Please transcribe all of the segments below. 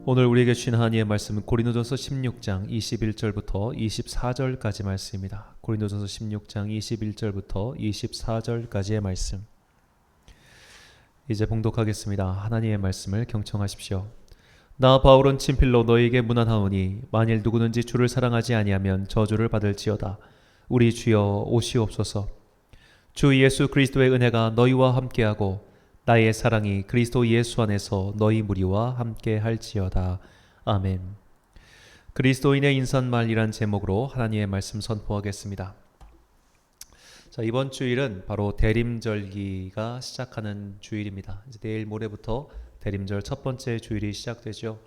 오늘 우리에게 주신 하나님의 말씀은 고린도전서 16장 21절부터 24절까지 말씀입니다. 고린도전서 16장 21절부터 24절까지의 말씀. 이제 봉독하겠습니다. 하나님의 말씀을 경청하십시오. 나 바울은 친필로 너희에게 문안하오니 만일 누구든지 주를 사랑하지 아니하면 저주를 받을지어다. 우리 주여 오시옵소서. 주 예수 그리스도의 은혜가 너희와 함께하고 나의 사랑이 그리스도 예수 안에서 너희 무리와 함께 할지어다. 아멘. 그리스도인의 인사말이란 제목으로 하나님의 말씀 선포하겠습니다. 자, 이번 주일은 바로 대림절기가 시작하는 주일입니다. 이제 내일 모레부터 대림절 첫 번째 주일이 시작되죠.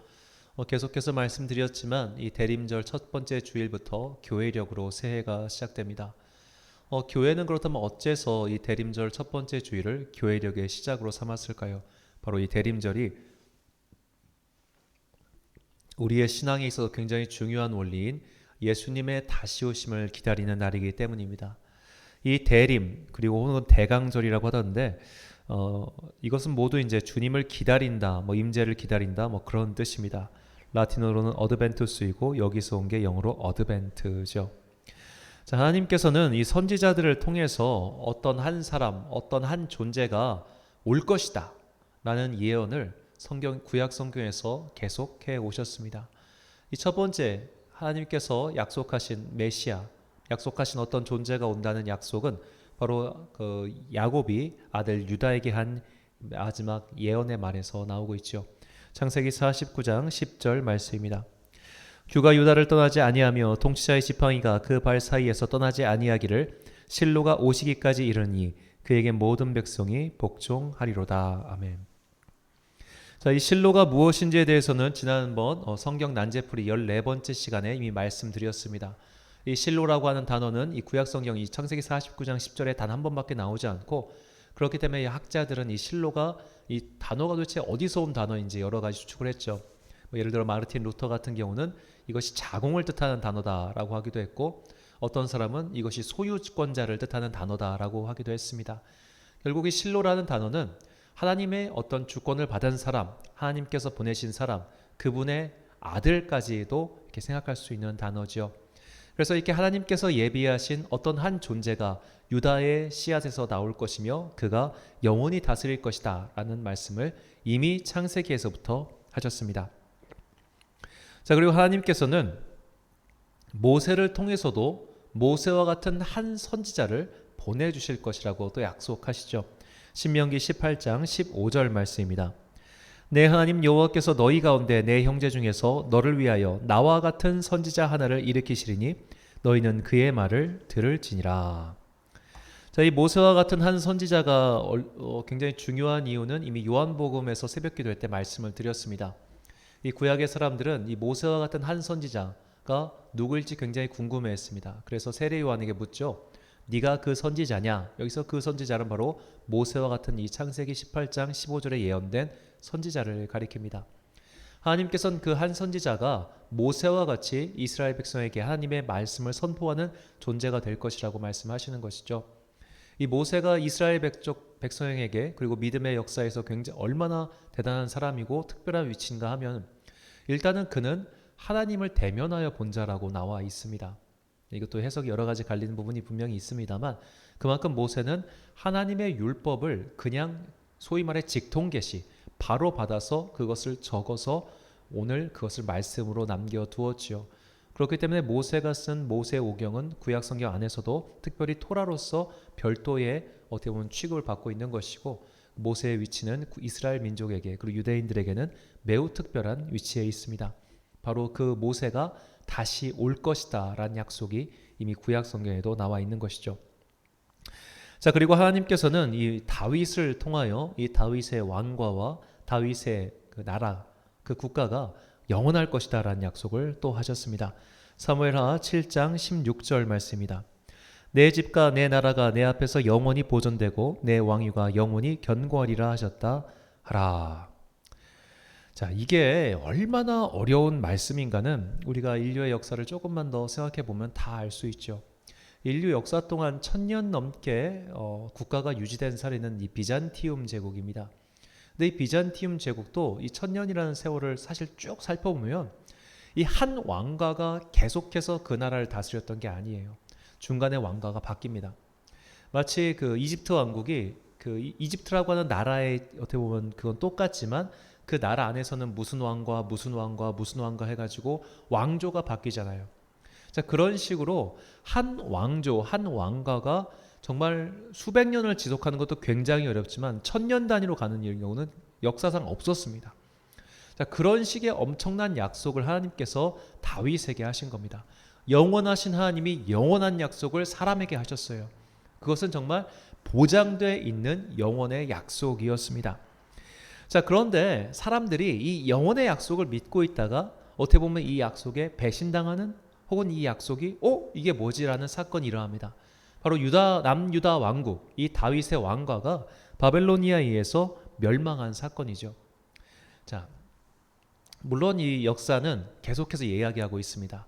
계속해서 말씀드렸지만 이 대림절 첫 번째 주일부터 교회력으로 새해가 시작됩니다. 교회는 그렇다면 어째서 이 대림절 첫 번째 주일을 교회력의 시작으로 삼았을까요? 바로 이 대림절이 우리의 신앙에 있어서 굉장히 중요한 원리인 예수님의 다시 오심을 기다리는 날이기 때문입니다. 이 대림 그리고 혹은 대강절이라고 하던데 이것은 모두 이제 주님을 기다린다, 임재를 기다린다, 그런 뜻입니다. 라틴어로는 어드벤투스이고 여기서 온 게 영어로 어드벤트죠. 자, 하나님께서는 이 선지자들을 통해서 어떤 한 사람, 어떤 한 존재가 올 것이다 라는 예언을 구약 성경에서 계속해 오셨습니다. 이 첫 번째 하나님께서 약속하신 메시아, 약속하신 어떤 존재가 온다는 약속은 바로 그 야곱이 아들 유다에게 한 마지막 예언의 말에서 나오고 있죠. 창세기 49장 10절 말씀입니다. 규가 유다를 떠나지 아니하며 통치자의 지팡이가 그 발 사이에서 떠나지 아니하기를 실로가 오시기까지 이르니 그에게 모든 백성이 복종하리로다. 아멘. 자, 이 실로가 무엇인지에 대해서는 지난번 성경 난제풀이 14번째 시간에 이미 말씀드렸습니다. 이 실로라고 하는 단어는 이 구약 성경 이 창세기 49장 10절에 단 한 번밖에 나오지 않고, 그렇기 때문에 이 학자들은 이 실로가 이 단어가 도대체 어디서 온 단어인지 여러 가지 추측을 했죠. 예를 들어 마르틴 루터 같은 경우는 이것이 자공을 뜻하는 단어다라고 하기도 했고, 어떤 사람은 이것이 소유권자를 뜻하는 단어다라고 하기도 했습니다. 결국 이 실로라는 단어는 하나님의 어떤 주권을 받은 사람, 하나님께서 보내신 사람, 그분의 아들까지도 이렇게 생각할 수 있는 단어죠. 그래서 이렇게 하나님께서 예비하신 어떤 한 존재가 유다의 씨앗에서 나올 것이며 그가 영원히 다스릴 것이다 라는 말씀을 이미 창세기에서부터 하셨습니다. 자, 그리고 하나님께서는 모세를 통해서도 모세와 같은 한 선지자를 보내주실 것이라고 또 약속하시죠. 신명기 18장 15절 말씀입니다. 내 하나님 여호와께서 너희 가운데 내 형제 중에서 너를 위하여 나와 같은 선지자 하나를 일으키시리니 너희는 그의 말을 들을지니라. 자, 이 모세와 같은 한 선지자가 굉장히 중요한 이유는 이미 요한복음에서 새벽기도회 때 말씀을 드렸습니다. 이 구약의 사람들은 이 모세와 같은 한 선지자가 누구일지 굉장히 궁금해했습니다. 그래서 세례 요한에게 묻죠. 네가 그 선지자냐? 여기서 그 선지자는 바로 모세와 같은 이 창세기 18장 15절에 예언된 선지자를 가리킵니다. 하나님께서는 그 한 선지자가 모세와 같이 이스라엘 백성에게 하나님의 말씀을 선포하는 존재가 될 것이라고 말씀하시는 것이죠. 이 모세가 이스라엘 백성에게 그리고 믿음의 역사에서 굉장히 얼마나 대단한 사람이고 특별한 위치인가 하면, 일단은 그는 하나님을 대면하여 본 자라고 나와 있습니다. 이것도 해석이 여러 가지 갈리는 부분이 분명히 있습니다만, 그만큼 모세는 하나님의 율법을 그냥 소위 말해 직통계시 바로 받아서 그것을 적어서 오늘 그것을 말씀으로 남겨두었지요. 그렇기 때문에 모세가 쓴 모세오경은 구약 성경 안에서도 특별히 토라로서 별도의 어떻게 보면 취급을 받고 있는 것이고, 모세의 위치는 이스라엘 민족에게 그리고 유대인들에게는 매우 특별한 위치에 있습니다. 바로 그 모세가 다시 올 것이다 라는 약속이 이미 구약 성경에도 나와 있는 것이죠. 자, 그리고 하나님께서는 이 다윗을 통하여 이 다윗의 왕과와 다윗의 그 나라, 그 국가가 영원할 것이다 라는 약속을 또 하셨습니다. 사무엘하 7장 16절 말씀입니다. 내 집과 내 나라가 내 앞에서 영원히 보존되고 내 왕위가 영원히 견고하리라 하셨다 하라. 자, 이게 얼마나 어려운 말씀인가는 우리가 인류의 역사를 조금만 더 생각해 보면 다 알 수 있죠. 인류 역사 동안 1000년 넘게 국가가 유지된 사례는 이 비잔티움 제국입니다. 근데 이 비잔티움 제국도 이 천년이라는 세월을 사실 쭉 살펴보면 이 한 왕가가 계속해서 그 나라를 다스렸던 게 아니에요. 중간에 왕가가 바뀝니다. 마치 그 이집트 왕국이 그 이집트라고 하는 나라의 어떻게 보면 그건 똑같지만 그 나라 안에서는 무슨 왕과 무슨 왕과 무슨 왕과 해가지고 왕조가 바뀌잖아요. 자, 그런 식으로 한 왕조, 한 왕가가 정말 수백 년을 지속하는 것도 굉장히 어렵지만 천년 단위로 가는 경우는 역사상 없었습니다. 자, 그런 식의 엄청난 약속을 하나님께서 다윗에게 하신 겁니다. 영원하신 하나님이 영원한 약속을 사람에게 하셨어요. 그것은 정말 보장되어 있는 영원의 약속이었습니다. 자, 그런데 사람들이 이 영원의 약속을 믿고 있다가 어떻게 보면 이 약속에 배신당하는 혹은 이 약속이 이게 뭐지라는 사건이 일어납니다. 바로 남유다 왕국, 이 다윗의 왕가가 바벨로니아에 의해서 멸망한 사건이죠. 자, 물론 이 역사는 계속해서 이야기하고 있습니다.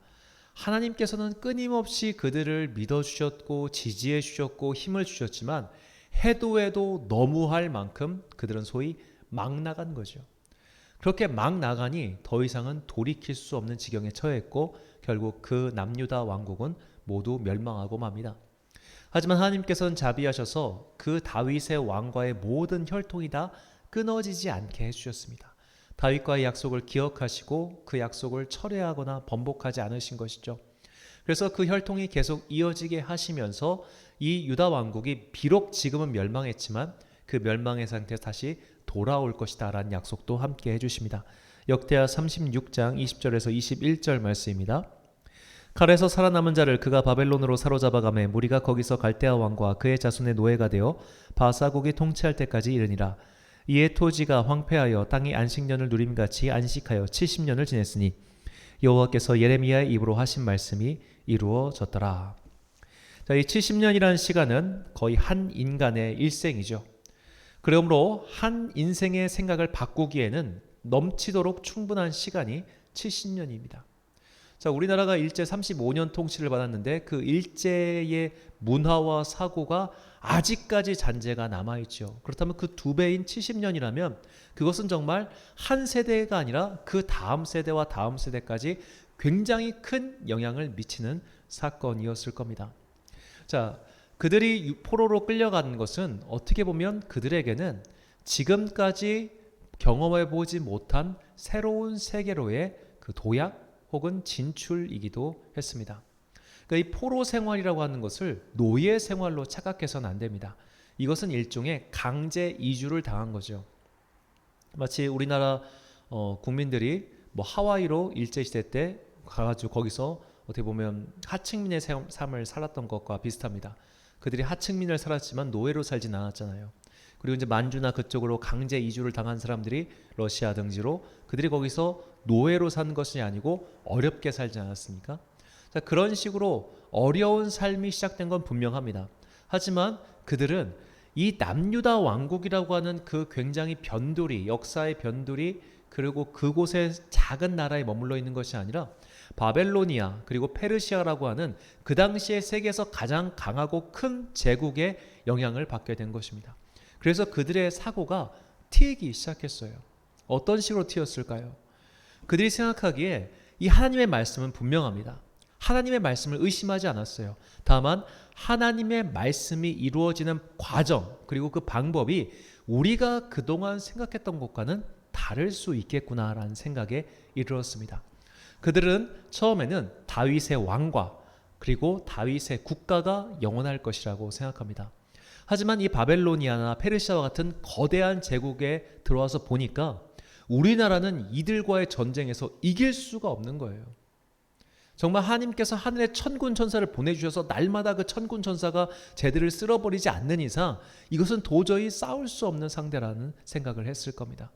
하나님께서는 끊임없이 그들을 믿어주셨고 지지해 주셨고 힘을 주셨지만 해도 너무할 만큼 그들은 소위 막 나간 거죠. 그렇게 막 나가니 더 이상은 돌이킬 수 없는 지경에 처했고 결국 그 남유다 왕국은 모두 멸망하고 맙니다. 하지만 하나님께서는 자비하셔서 그 다윗의 왕과의 모든 혈통이 다 끊어지지 않게 해주셨습니다. 다윗과의 약속을 기억하시고 그 약속을 철회하거나 번복하지 않으신 것이죠. 그래서 그 혈통이 계속 이어지게 하시면서 이 유다 왕국이 비록 지금은 멸망했지만 그 멸망의 상태에서 다시 돌아올 것이다 라는 약속도 함께 해주십니다. 역대하 36장 20절에서 21절 말씀입니다. 칼에서 살아남은 자를 그가 바벨론으로 사로잡아가매 무리가 거기서 갈대아 왕과 그의 자손의 노예가 되어 바사국이 통치할 때까지 이르니라. 이에 토지가 황폐하여 땅이 안식년을 누림같이 안식하여 70년을 지냈으니 여호와께서 예레미야의 입으로 하신 말씀이 이루어졌더라. 자, 이 70년이라는 시간은 거의 한 인간의 일생이죠. 그러므로 한 인생의 생각을 바꾸기에는 넘치도록 충분한 시간이 70년입니다. 자, 우리나라가 일제 35년 통치를 받았는데 그 일제의 문화와 사고가 아직까지 잔재가 남아있죠. 그렇다면 그 두 배인 70년이라면 그것은 정말 한 세대가 아니라 그 다음 세대와 다음 세대까지 굉장히 큰 영향을 미치는 사건이었을 겁니다. 자, 그들이 포로로 끌려가는 것은 어떻게 보면 그들에게는 지금까지 경험해보지 못한 새로운 세계로의 그 도약 혹은 진출이기도 했습니다. 그러니까 이 포로 생활이라고 하는 것을 노예 생활로 착각해서는 안 됩니다. 이것은 일종의 강제 이주를 당한 거죠. 마치 우리나라 국민들이 뭐 하와이로 일제시대 때 가가지고 거기서 어떻게 보면 하층민의 삶을 살았던 것과 비슷합니다. 그들이 하층민을 살았지만 노예로 살진 않았잖아요. 그리고 이제 만주나 그쪽으로 강제 이주를 당한 사람들이 러시아 등지로 그들이 거기서 노예로 산 것이 아니고 어렵게 살지 않았습니까? 자, 그런 식으로 어려운 삶이 시작된 건 분명합니다. 하지만 그들은 이 남유다 왕국이라고 하는 그 굉장히 변두리, 역사의 변두리 그리고 그곳의 작은 나라에 머물러 있는 것이 아니라 바벨로니아 그리고 페르시아라고 하는 그 당시에 세계에서 가장 강하고 큰 제국의 영향을 받게 된 것입니다. 그래서 그들의 사고가 튀기 시작했어요. 어떤 식으로 튀었을까요? 그들이 생각하기에 이 하나님의 말씀은 분명합니다. 하나님의 말씀을 의심하지 않았어요. 다만 하나님의 말씀이 이루어지는 과정 그리고 그 방법이 우리가 그동안 생각했던 것과는 다를 수 있겠구나라는 생각에 이르렀습니다. 그들은 처음에는 다윗의 왕과 그리고 다윗의 국가가 영원할 것이라고 생각합니다. 하지만 이 바벨로니아나 페르시아와 같은 거대한 제국에 들어와서 보니까 우리나라는 이들과의 전쟁에서 이길 수가 없는 거예요. 정말 하나님께서 하늘에 천군 천사를 보내주셔서 날마다 그 천군 천사가 쟤들을 쓸어버리지 않는 이상 이것은 도저히 싸울 수 없는 상대라는 생각을 했을 겁니다.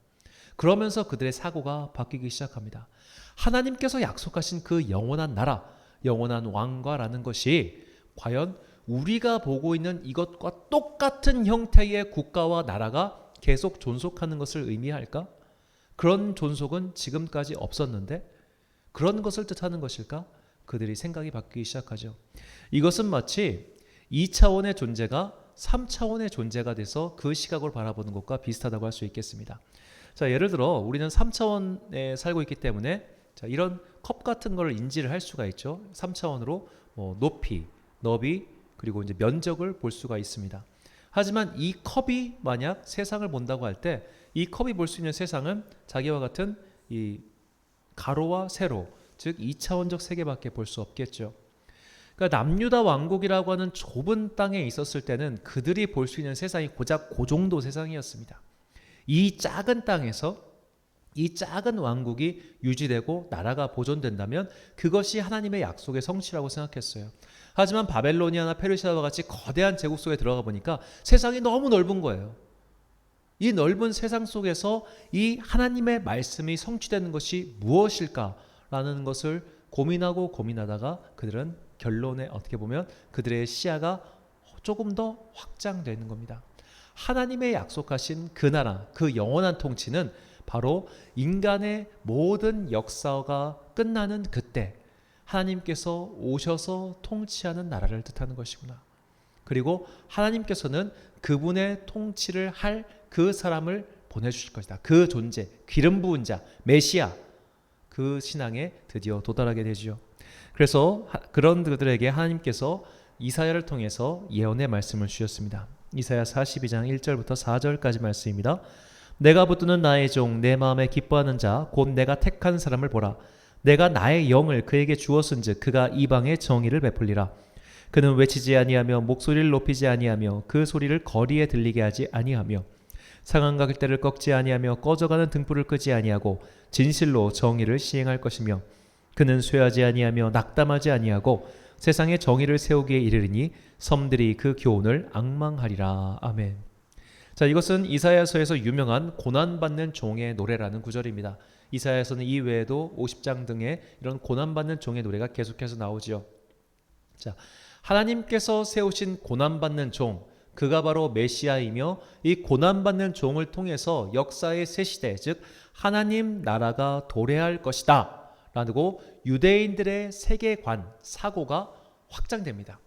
그러면서 그들의 사고가 바뀌기 시작합니다. 하나님께서 약속하신 그 영원한 나라, 영원한 왕과라는 것이 과연 우리가 보고 있는 이것과 똑같은 형태의 국가와 나라가 계속 존속하는 것을 의미할까? 그런 존속은 지금까지 없었는데 그런 것을 뜻하는 것일까? 그들이 생각이 바뀌기 시작하죠. 이것은 마치 2차원의 존재가 3차원의 존재가 돼서 그 시각으로 바라보는 것과 비슷하다고 할 수 있겠습니다. 자, 예를 들어 우리는 3차원에 살고 있기 때문에 자, 이런 컵 같은 걸 인지를 할 수가 있죠. 3차원으로 높이, 너비, 그리고 이제 면적을 볼 수가 있습니다. 하지만 이 컵이 만약 세상을 본다고 할 때 이 컵이 볼 수 있는 세상은 자기와 같은 이 가로와 세로, 즉 2차원적 세계밖에 볼 수 없겠죠. 그러니까 남유다 왕국이라고 하는 좁은 땅에 있었을 때는 그들이 볼 수 있는 세상이 고작 그 정도 세상이었습니다. 이 작은 땅에서 이 작은 왕국이 유지되고 나라가 보존된다면 그것이 하나님의 약속의 성취라고 생각했어요. 하지만 바벨로니아나 페르시아와 같이 거대한 제국 속에 들어가 보니까 세상이 너무 넓은 거예요. 이 넓은 세상 속에서 이 하나님의 말씀이 성취되는 것이 무엇일까라는 것을 고민하고 고민하다가 그들은 결론에 어떻게 보면 그들의 시야가 조금 더 확장되는 겁니다. 하나님의 약속하신 그 나라, 그 영원한 통치는 바로 인간의 모든 역사가 끝나는 그때 하나님께서 오셔서 통치하는 나라를 뜻하는 것이구나. 그리고 하나님께서는 그분의 통치를 할 그 사람을 보내주실 것이다. 그 존재, 기름 부은 자, 메시아, 그 신앙에 드디어 도달하게 되죠. 그래서 그런 그들에게 하나님께서 이사야를 통해서 예언의 말씀을 주셨습니다. 이사야 42장 1절부터 4절까지 말씀입니다. 내가 붙드는 나의 종, 내 마음에 기뻐하는 자, 곧 내가 택한 사람을 보라. 내가 나의 영을 그에게 주었은즉 그가 이방의 정의를 베풀리라. 그는 외치지 아니하며 목소리를 높이지 아니하며 그 소리를 거리에 들리게 하지 아니하며 상한가 길대를 꺾지 아니하며 꺼져가는 등불을 끄지 아니하고 진실로 정의를 시행할 것이며 그는 쇠하지 아니하며 낙담하지 아니하고 세상에 정의를 세우기에 이르리니 섬들이 그 교훈을 앙망하리라. 아멘. 자, 이것은 이사야서에서 유명한 고난받는 종의 노래라는 구절입니다. 이사야서는 이 외에도 50장 등의 이런 고난받는 종의 노래가 계속해서 나오죠. 자, 하나님께서 세우신 고난받는 종, 그가 바로 메시아이며 이 고난받는 종을 통해서 역사의 새 시대, 즉 하나님 나라가 도래할 것이다 라고 유대인들의 세계관, 사고가 확장됩니다.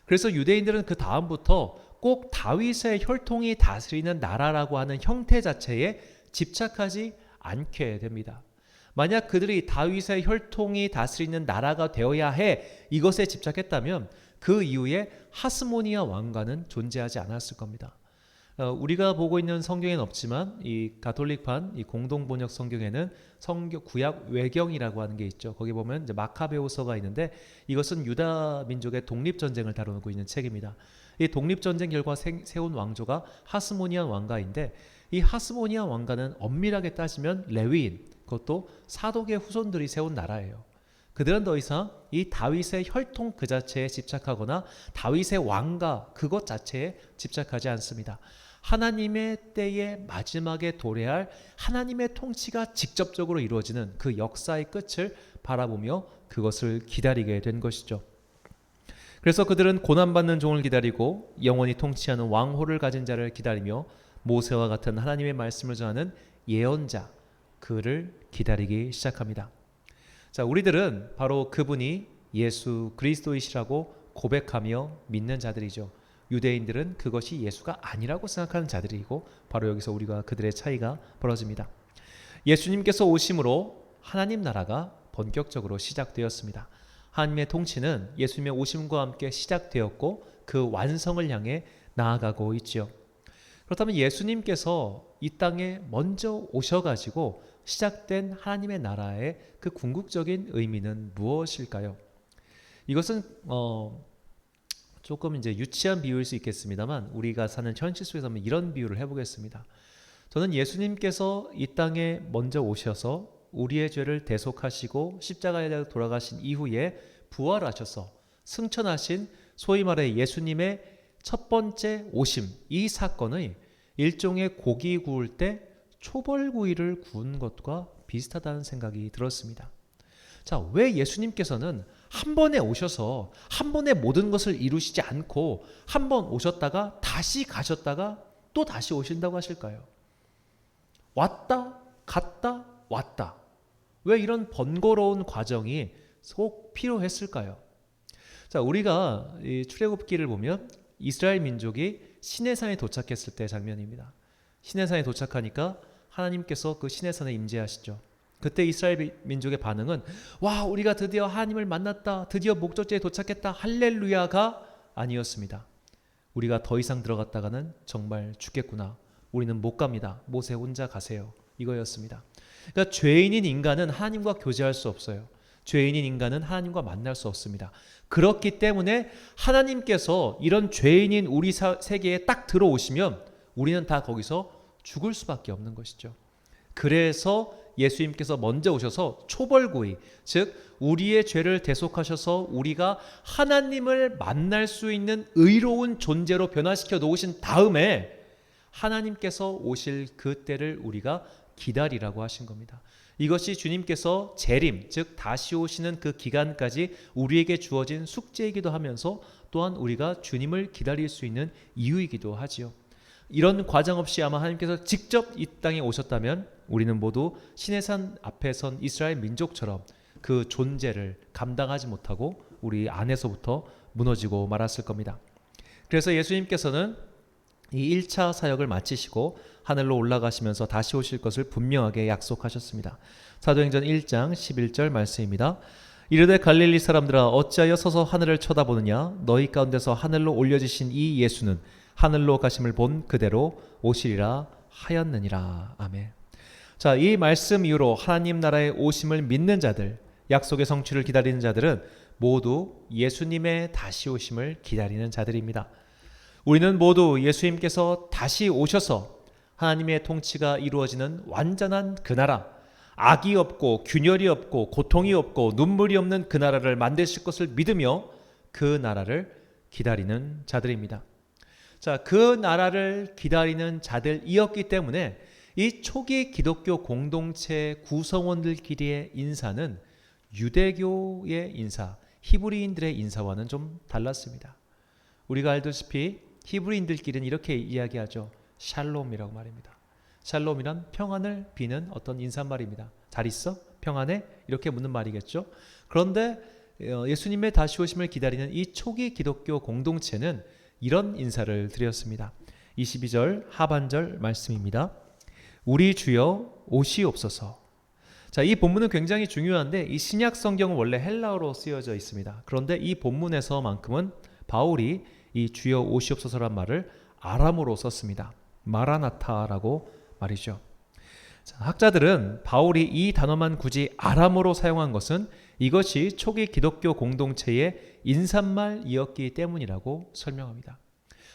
그래서 유대인들은 그 다음부터 꼭 다윗의 혈통이 다스리는 나라라고 하는 형태 자체에 집착하지 않게 됩니다. 만약 그들이 다윗의 혈통이 다스리는 나라가 되어야 해 이것에 집착했다면 그 이후에 하스모니아 왕가는 존재하지 않았을 겁니다. 우리가 보고 있는 성경에는 없지만 이 가톨릭판 이 공동번역 성경에는 성경 구약 외경이라고 하는 게 있죠. 거기 보면 이제 마카베오서가 있는데 이것은 유다 민족의 독립 전쟁을 다루고 있는 책입니다. 이 독립 전쟁 결과 세운 왕조가 하스모니아 왕가인데 이 하스모니아 왕가는 엄밀하게 따지면 레위인, 그것도 사독의 후손들이 세운 나라예요. 그들은 더 이상 이 다윗의 혈통 그 자체에 집착하거나 다윗의 왕가 그것 자체에 집착하지 않습니다. 하나님의 때에 마지막에 도래할 하나님의 통치가 직접적으로 이루어지는 그 역사의 끝을 바라보며 그것을 기다리게 된 것이죠. 그래서 그들은 고난받는 종을 기다리고 영원히 통치하는 왕호를 가진 자를 기다리며 모세와 같은 하나님의 말씀을 전하는 예언자, 그를 기다리기 시작합니다. 자, 우리들은 바로 그분이 예수 그리스도이시라고 고백하며 믿는 자들이죠. 유대인들은 그것이 예수가 아니라고 생각하는 자들이고 바로 여기서 우리가 그들의 차이가 벌어집니다. 예수님께서 오심으로 하나님 나라가 본격적으로 시작되었습니다. 하나님의 통치는 예수님의 오심과 함께 시작되었고 그 완성을 향해 나아가고 있지요. 그렇다면 예수님께서 이 땅에 먼저 오셔가지고 시작된 하나님의 나라의 그 궁극적인 의미는 무엇일까요? 이것은 조금 이제 유치한 비유일 수 있겠습니다만 우리가 사는 현실 속에서 한번 이런 비유를 해보겠습니다. 저는 예수님께서 이 땅에 먼저 오셔서 우리의 죄를 대속하시고 십자가에 돌아가신 이후에 부활하셔서 승천하신 소위 말해 예수님의 첫 번째 오심, 이 사건의 일종의 고기 구울 때 초벌구이를 구운 것과 비슷하다는 생각이 들었습니다. 자, 왜 예수님께서는 한 번에 오셔서 한 번에 모든 것을 이루시지 않고 한 번 오셨다가 다시 가셨다가 또 다시 오신다고 하실까요? 왔다 갔다 왔다. 왜 이런 번거로운 과정이 꼭 필요했을까요? 자, 우리가 이 출애굽기를 보면 이스라엘 민족이 시내산에 도착했을 때 장면입니다. 시내산에 도착하니까 하나님께서 그 시내산에 임재하시죠. 그때 이스라엘 민족의 반응은 와, 우리가 드디어 하나님을 만났다, 드디어 목적지에 도착했다, 할렐루야가 아니었습니다. 우리가 더 이상 들어갔다가는 정말 죽겠구나, 우리는 못 갑니다, 모세 혼자 가세요, 이거였습니다. 그러니까 죄인인 인간은 하나님과 교제할 수 없어요. 죄인인 인간은 하나님과 만날 수 없습니다. 그렇기 때문에 하나님께서 이런 죄인인 우리 세계에 딱 들어오시면 우리는 다 거기서 죽을 수밖에 없는 것이죠. 그래서 예수님께서 먼저 오셔서 초벌구의, 즉 우리의 죄를 대속하셔서 우리가 하나님을 만날 수 있는 의로운 존재로 변화시켜 놓으신 다음에 하나님께서 오실 그 때를 우리가 기다리라고 하신 겁니다. 이것이 주님께서 재림, 즉 다시 오시는 그 기간까지 우리에게 주어진 숙제이기도 하면서 또한 우리가 주님을 기다릴 수 있는 이유이기도 하지요. 이런 과정 없이 아마 하나님께서 직접 이 땅에 오셨다면 우리는 모두 시내산 앞에 선 이스라엘 민족처럼 그 존재를 감당하지 못하고 우리 안에서부터 무너지고 말았을 겁니다. 그래서 예수님께서는 이 1차 사역을 마치시고 하늘로 올라가시면서 다시 오실 것을 분명하게 약속하셨습니다. 사도행전 1장 11절 말씀입니다. 이르되 갈릴리 사람들아 어찌하여 서서 하늘을 쳐다보느냐, 너희 가운데서 하늘로 올려지신 이 예수는 하늘로 가심을 본 그대로 오시리라 하였느니라. 아멘. 자, 이 말씀 이후로 하나님 나라의 오심을 믿는 자들, 약속의 성취를 기다리는 자들은 모두 예수님의 다시 오심을 기다리는 자들입니다. 우리는 모두 예수님께서 다시 오셔서 하나님의 통치가 이루어지는 완전한 그 나라, 악이 없고 균열이 없고 고통이 없고 눈물이 없는 그 나라를 만드실 것을 믿으며 그 나라를 기다리는 자들입니다. 자, 그 나라를 기다리는 자들이었기 때문에 이 초기 기독교 공동체 구성원들끼리의 인사는 유대교의 인사, 히브리인들의 인사와는 좀 달랐습니다. 우리가 알다시피 히브리인들끼리는 이렇게 이야기하죠. 샬롬이라고 말입니다. 샬롬이란 평안을 비는 어떤 인사말입니다. 잘 있어? 평안해? 이렇게 묻는 말이겠죠. 그런데 예수님의 다시 오심을 기다리는 이 초기 기독교 공동체는 이런 인사를 드렸습니다. 22절 하반절 말씀입니다. 우리 주여 오시옵소서. 자, 이 본문은 굉장히 중요한데 이 신약 성경은 원래 헬라어로 쓰여져 있습니다. 그런데 이 본문에서만큼은 바울이 이 주여 오시옵소서란 말을 아람어로 썼습니다. 마라나타라고 말이죠. 자, 학자들은 바울이 이 단어만 굳이 아람어로 사용한 것은 이것이 초기 기독교 공동체의 인사말이었기 때문이라고 설명합니다.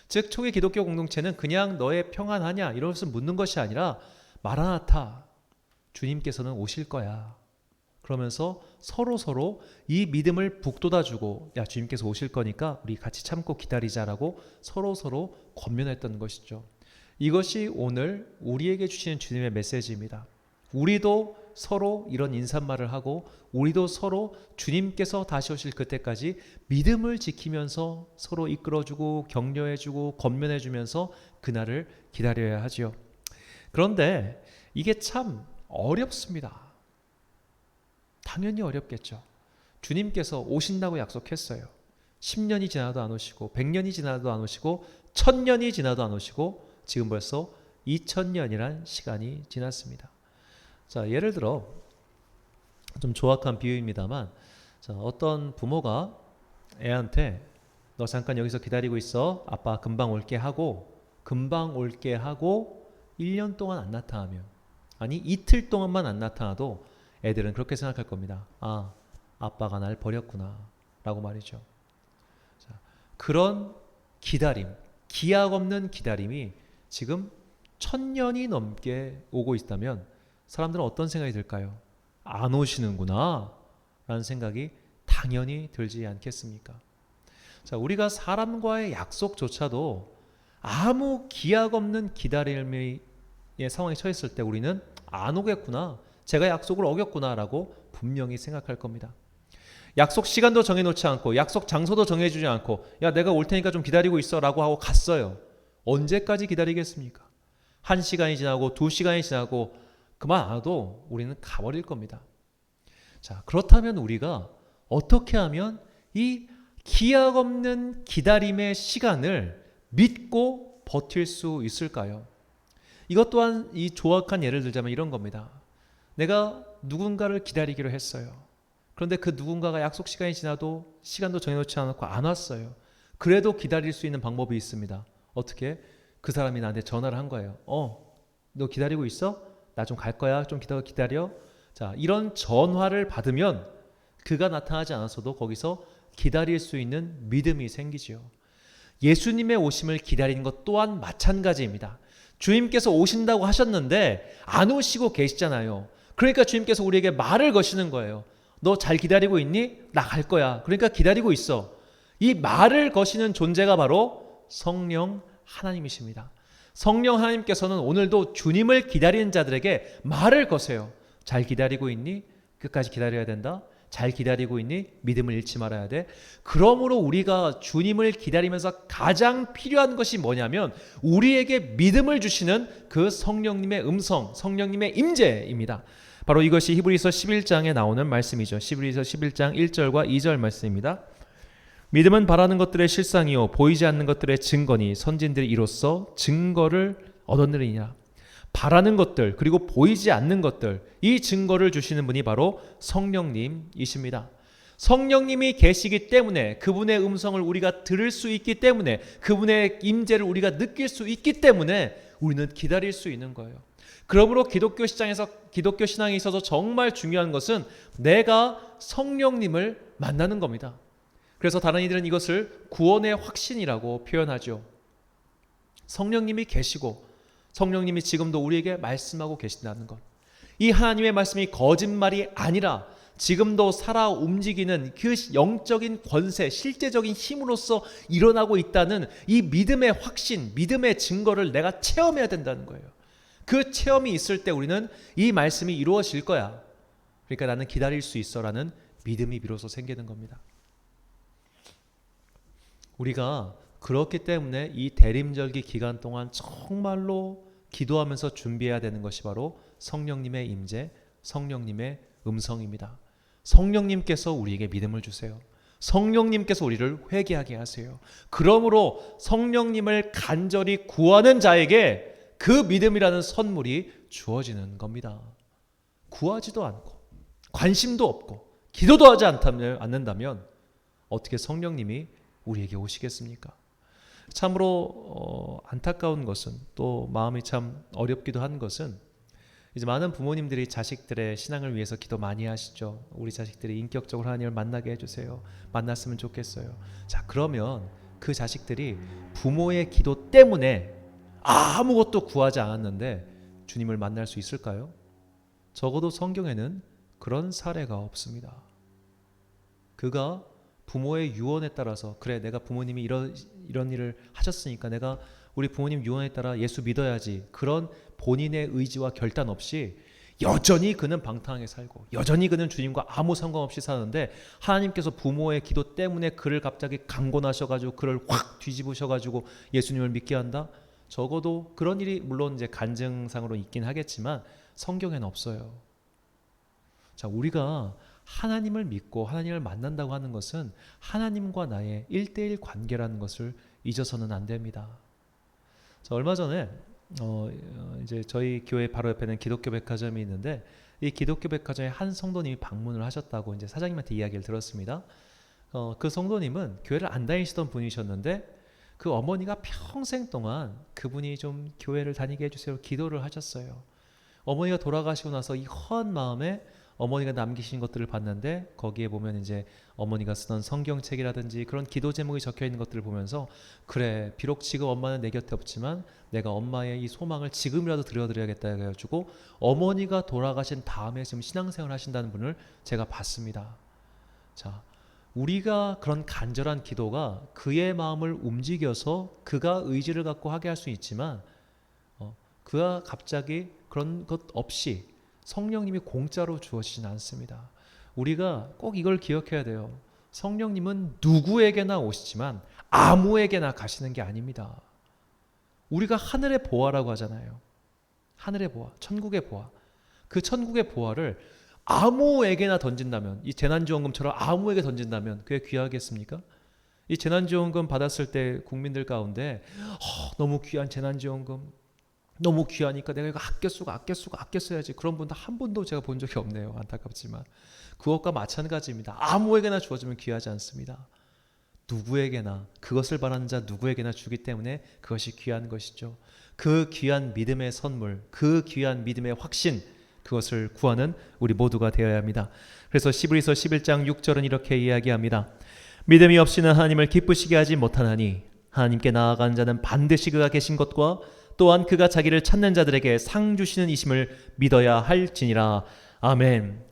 즉 초기 기독교 공동체는 그냥 너의 평안하냐 이런 것을 묻는 것이 아니라 마라나타, 주님께서는 오실 거야. 그러면서 서로 이 믿음을 북돋아주고 야, 주님께서 오실 거니까 우리 같이 참고 기다리자라고 서로 권면했던 것이죠. 이것이 오늘 우리에게 주시는 주님의 메시지입니다. 우리도 서로 이런 인사말을 하고 우리도 서로 주님께서 다시 오실 그때까지 믿음을 지키면서 서로 이끌어주고 격려해주고 권면해주면서 그날을 기다려야 하지요. 그런데 이게 참 어렵습니다. 당연히 어렵겠죠. 주님께서 오신다고 약속했어요. 10년이 지나도 안 오시고 100년이 지나도 안 오시고 1000년이 지나도 안 오시고 지금 벌써 2000년이란 시간이 지났습니다. 자, 예를 들어 좀 조악한 비유입니다만, 자, 어떤 부모가 애한테 너 잠깐 여기서 기다리고 있어, 아빠 금방 올게 하고 1년 동안 안 나타나면, 아니 이틀 동안만 안 나타나도 애들은 그렇게 생각할 겁니다. 아, 아빠가 날 버렸구나 라고 말이죠. 자, 그런 기다림, 기약 없는 기다림이 지금 1000년이 넘게 오고 있다면 사람들은 어떤 생각이 들까요? 안 오시는구나 라는 생각이 당연히 들지 않겠습니까? 자, 우리가 사람과의 약속조차도 아무 기약 없는 기다림의 상황에 처했을 때 우리는 안 오겠구나, 제가 약속을 어겼구나 라고 분명히 생각할 겁니다. 약속 시간도 정해놓지 않고 약속 장소도 정해주지 않고 야, 내가 올 테니까 좀 기다리고 있어 라고 하고 갔어요. 언제까지 기다리겠습니까? 1시간이 지나고 2시간이 지나고 그만 안 와도 우리는 가버릴 겁니다. 자, 그렇다면 우리가 어떻게 하면 이 기약 없는 기다림의 시간을 믿고 버틸 수 있을까요? 이것 또한 이 조악한 예를 들자면 이런 겁니다. 내가 누군가를 기다리기로 했어요. 그런데 그 누군가가 약속 시간이 지나도 시간도 정해놓지 않았고 안 왔어요. 그래도 기다릴 수 있는 방법이 있습니다. 어떻게? 그 사람이 나한테 전화를 한 거예요. 너 기다리고 있어? 나 좀 갈 거야. 좀 기다려. 자, 이런 전화를 받으면 그가 나타나지 않았어도 거기서 기다릴 수 있는 믿음이 생기지요. 예수님의 오심을 기다리는 것 또한 마찬가지입니다. 주님께서 오신다고 하셨는데 안 오시고 계시잖아요. 그러니까 주님께서 우리에게 말을 거시는 거예요. 너 잘 기다리고 있니? 나 갈 거야. 그러니까 기다리고 있어. 이 말을 거시는 존재가 바로 성령 하나님이십니다. 성령 하나님께서는 오늘도 주님을 기다리는 자들에게 말을 거세요. 잘 기다리고 있니? 끝까지 기다려야 된다. 잘 기다리고 있니? 믿음을 잃지 말아야 돼. 그러므로 우리가 주님을 기다리면서 가장 필요한 것이 뭐냐면 우리에게 믿음을 주시는 그 성령님의 음성, 성령님의 임재입니다. 바로 이것이 히브리서 11장에 나오는 말씀이죠. 히브리서 11장 1절과 2절 말씀입니다. 믿음은 바라는 것들의 실상이요 보이지 않는 것들의 증거니 선진들이 이로써 증거를 얻었느니라. 바라는 것들 그리고 보이지 않는 것들, 이 증거를 주시는 분이 바로 성령님이십니다. 성령님이 계시기 때문에 그분의 음성을 우리가 들을 수 있기 때문에 그분의 임재를 우리가 느낄 수 있기 때문에 우리는 기다릴 수 있는 거예요. 그러므로 기독교 신앙에 있어서 정말 중요한 것은 내가 성령님을 만나는 겁니다. 그래서 다른 이들은 이것을 구원의 확신이라고 표현하죠. 성령님이 계시고 성령님이 지금도 우리에게 말씀하고 계신다는 것. 이 하나님의 말씀이 거짓말이 아니라 지금도 살아 움직이는 그 영적인 권세, 실제적인 힘으로서 일어나고 있다는 이 믿음의 확신, 믿음의 증거를 내가 체험해야 된다는 거예요. 그 체험이 있을 때 우리는 이 말씀이 이루어질 거야. 그러니까 나는 기다릴 수 있어라는 믿음이 비로소 생기는 겁니다. 우리가 그렇기 때문에 이 대림절기 기간 동안 정말로 기도하면서 준비해야 되는 것이 바로 성령님의 임재, 성령님의 음성입니다. 성령님께서 우리에게 믿음을 주세요. 성령님께서 우리를 회개하게 하세요. 그러므로 성령님을 간절히 구하는 자에게 그 믿음이라는 선물이 주어지는 겁니다. 구하지도 않고 관심도 없고 기도도 하지 않는다면 어떻게 성령님이 우리에게 오시겠습니까? 참으로 안타까운 것은, 또 마음이 참 어렵기도 한 것은, 이제 많은 부모님들이 자식들의 신앙을 위해서 기도 많이 하시죠. 우리 자식들이 인격적으로 하나님을 만나게 해주세요. 만났으면 좋겠어요. 자, 그러면 그 자식들이 부모의 기도 때문에 아무것도 구하지 않았는데 주님을 만날 수 있을까요? 적어도 성경에는 그런 사례가 없습니다. 그가 부모의 유언에 따라서, 그래 내가 부모님이 이런 일을 하셨으니까 내가 우리 부모님 유언에 따라 예수 믿어야지, 그런 본인의 의지와 결단 없이 여전히 그는 방탕하게 살고 여전히 그는 주님과 아무 상관없이 사는데 하나님께서 부모의 기도 때문에 그를 갑자기 강권하셔가지고 그를 확 뒤집으셔가지고 예수님을 믿게 한다? 적어도 그런 일이 물론 이제 간증상으로 있긴 하겠지만 성경에는 없어요. 자, 우리가 하나님을 믿고 하나님을 만난다고 하는 것은 하나님과 나의 1대1 관계라는 것을 잊어서는 안 됩니다. 자, 얼마 전에 이제 저희 교회 바로 옆에는 기독교 백화점이 있는데 이 기독교 백화점에 한 성도님이 방문을 하셨다고 이제 사장님한테 이야기를 들었습니다. 그 성도님은 교회를 안 다니시던 분이셨는데 그 어머니가 평생 동안 그분이 좀 교회를 다니게 해주세요 기도를 하셨어요. 어머니가 돌아가시고 나서 이 허한 마음에 어머니가 남기신 것들을 봤는데 거기에 보면 이제 어머니가 쓰던 성경책이라든지 그런 기도 제목이 적혀 있는 것들을 보면서 그래 비록 지금 엄마는 내 곁에 없지만 내가 엄마의 이 소망을 지금이라도 들여드려야겠다 해가지고 어머니가 돌아가신 다음에 지금 신앙생활 하신다는 분을 제가 봤습니다. 자, 우리가 그런 간절한 기도가 그의 마음을 움직여서 그가 의지를 갖고 하게 할 수 있지만 그가 갑자기 그런 것 없이 성령님이 공짜로 주어지진 않습니다. 우리가 꼭 이걸 기억해야 돼요. 성령님은 누구에게나 오시지만 아무에게나 가시는 게 아닙니다. 우리가 하늘의 보화라고 하잖아요. 하늘의 보화, 천국의 보화. 그 천국의 보화를 아무에게나 던진다면, 이 재난지원금처럼 아무에게 던진다면 그게 귀하겠습니까? 이 재난지원금 받았을 때 국민들 가운데 너무 귀한 재난지원금, 너무 귀하니까 내가 이거 아껴 써야지, 그런 분도 한 분도 제가 본 적이 없네요. 안타깝지만 그것과 마찬가지입니다. 아무에게나 주어지면 귀하지 않습니다. 누구에게나, 그것을 바라는 자 누구에게나 주기 때문에 그것이 귀한 것이죠. 그 귀한 믿음의 선물, 그 귀한 믿음의 확신, 그것을 구하는 우리 모두가 되어야 합니다. 그래서 히브리서 11장 6절은 이렇게 이야기합니다. 믿음이 없이는 하나님을 기쁘시게 하지 못하나니 하나님께 나아간 자는 반드시 그가 계신 것과 또한 그가 자기를 찾는 자들에게 상 주시는 이심을 믿어야 할지니라. 아멘.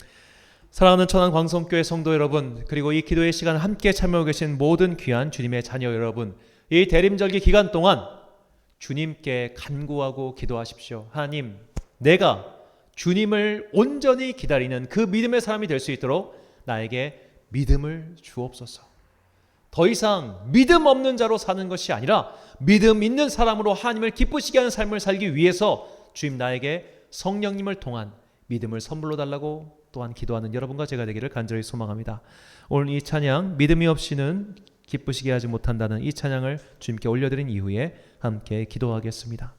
사랑하는 천안 광성교회 성도 여러분, 그리고 이 기도의 시간 함께 참여하고 계신 모든 귀한 주님의 자녀 여러분, 이 대림절기 기간 동안 주님께 간구하고 기도하십시오. 하나님, 내가 주님을 온전히 기다리는 그 믿음의 사람이 될 수 있도록 나에게 믿음을 주옵소서. 더 이상 믿음 없는 자로 사는 것이 아니라 믿음 있는 사람으로 하나님을 기쁘시게 하는 삶을 살기 위해서 주님 나에게 성령님을 통한 믿음을 선물로 달라고 또한 기도하는 여러분과 제가 되기를 간절히 소망합니다. 오늘 이 찬양, 믿음이 없이는 기쁘시게 하지 못한다는 이 찬양을 주님께 올려드린 이후에 함께 기도하겠습니다.